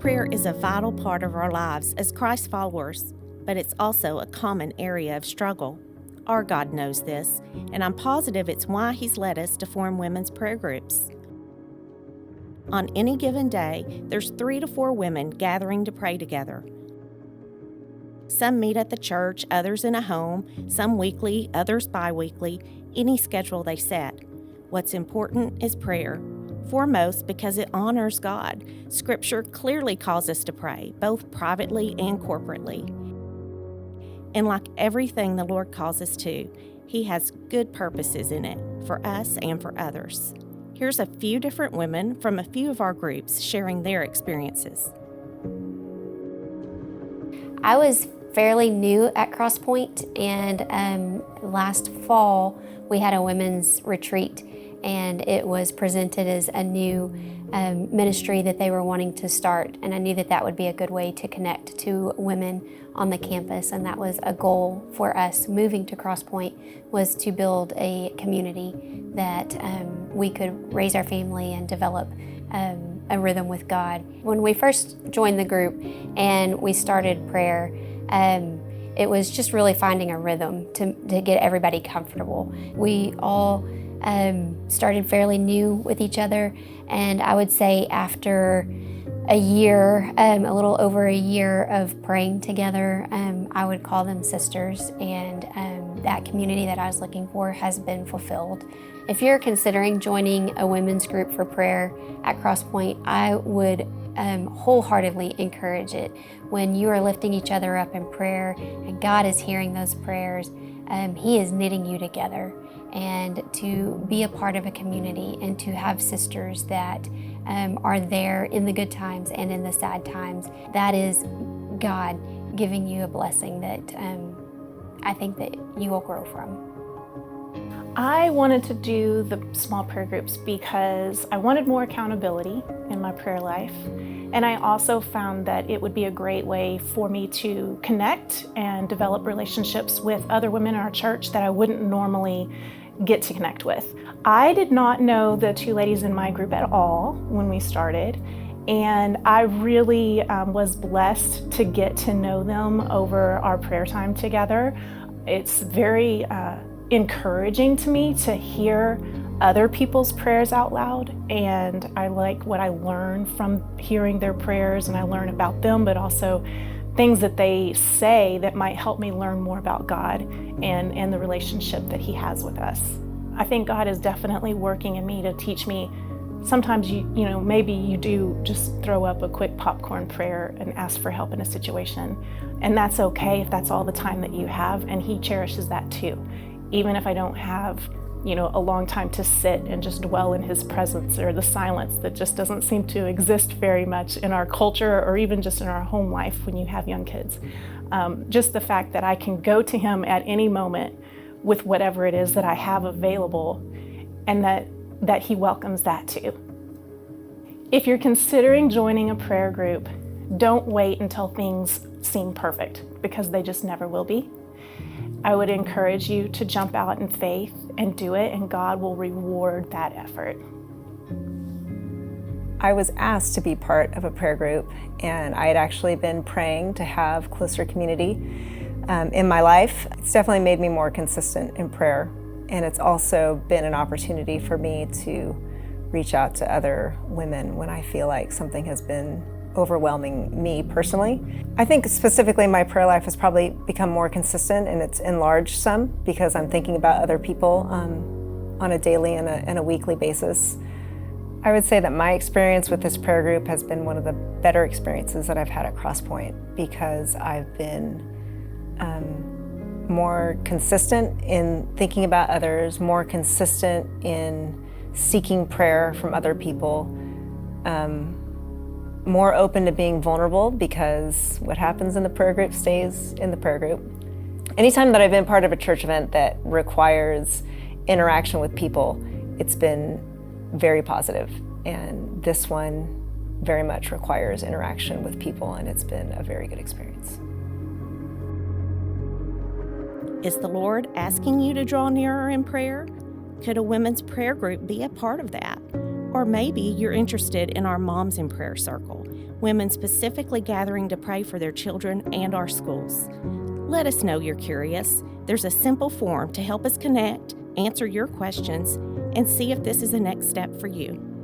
Prayer is a vital part of our lives as Christ followers, but it's also a common area of struggle. Our God knows this, and I'm positive it's why He's led us to form women's prayer groups. On any given day, there's 3 to 4 women gathering to pray together. Some meet at the church, others in a home, some weekly, others bi-weekly, any schedule they set. What's important is prayer. Foremost, because it honors God. Scripture clearly calls us to pray, both privately and corporately. And like everything the Lord calls us to, He has good purposes in it, for us and for others. Here's a few different women from a few of our groups sharing their experiences. I was fairly new at Crosspoint, and last fall we had a women's retreat, and it was presented as a new ministry that they were wanting to start, and I knew that that would be a good way to connect to women on the campus, and that was a goal for us moving to Crosspoint, was to build a community that we could raise our family and develop a rhythm with God. When we first joined the group and we started prayer, it was just really finding a rhythm to get everybody comfortable. We all started fairly new with each other, and I would say after a year, a little over a year of praying together, I would call them sisters, and that community that I was looking for has been fulfilled. If you're considering joining a women's group for prayer at Crosspoint, I would wholeheartely encourage it. When you are lifting each other up in prayer and God is hearing those prayers, He is knitting you together. And to be a part of a community and to have sisters that are there in the good times and in the sad times, that is God giving you a blessing that I think that you will grow from. I wanted to do the small prayer groups because I wanted more accountability in my prayer life. And I also found that it would be a great way for me to connect and develop relationships with other women in our church that I wouldn't normally get to connect with. I did not know the 2 ladies in my group at all when we started, and I really was blessed to get to know them over our prayer time together. It's very encouraging to me to hear other people's prayers out loud, and I like what I learn from hearing their prayers, and I learn about them, but also things that they say that might help me learn more about God and the relationship that He has with us. I think God is definitely working in me to teach me. Sometimes maybe you do just throw up a quick popcorn prayer and ask for help in a situation, and that's okay if that's all the time that you have, and He cherishes that too. Even if I don't have a long time to sit and just dwell in His presence, or the silence that just doesn't seem to exist very much in our culture or even just in our home life when you have young kids. Just the fact that I can go to Him at any moment with whatever it is that I have available, and that He welcomes that too. If you're considering joining a prayer group, don't wait until things seem perfect, because they just never will be. I would encourage you to jump out in faith and do it, and God will reward that effort. I was asked to be part of a prayer group, and I had actually been praying to have closer community in my life. It's definitely made me more consistent in prayer, and it's also been an opportunity for me to reach out to other women when I feel like something has been overwhelming me personally. I think specifically my prayer life has probably become more consistent, and it's enlarged some because I'm thinking about other people on a daily and a weekly basis. I would say that my experience with this prayer group has been one of the better experiences that I've had at Crosspoint, because I've been more consistent in thinking about others, more consistent in seeking prayer from other people, more open to being vulnerable, because what happens in the prayer group stays in the prayer group. Anytime that I've been part of a church event that requires interaction with people, it's been very positive, and this one very much requires interaction with people, and it's been a very good experience. Is the Lord asking you to draw nearer in prayer? Could a women's prayer group be a part of that? Or maybe you're interested in our Moms in Prayer Circle, women specifically gathering to pray for their children and our schools. Let us know you're curious. There's a simple form to help us connect, answer your questions, and see if this is a next step for you.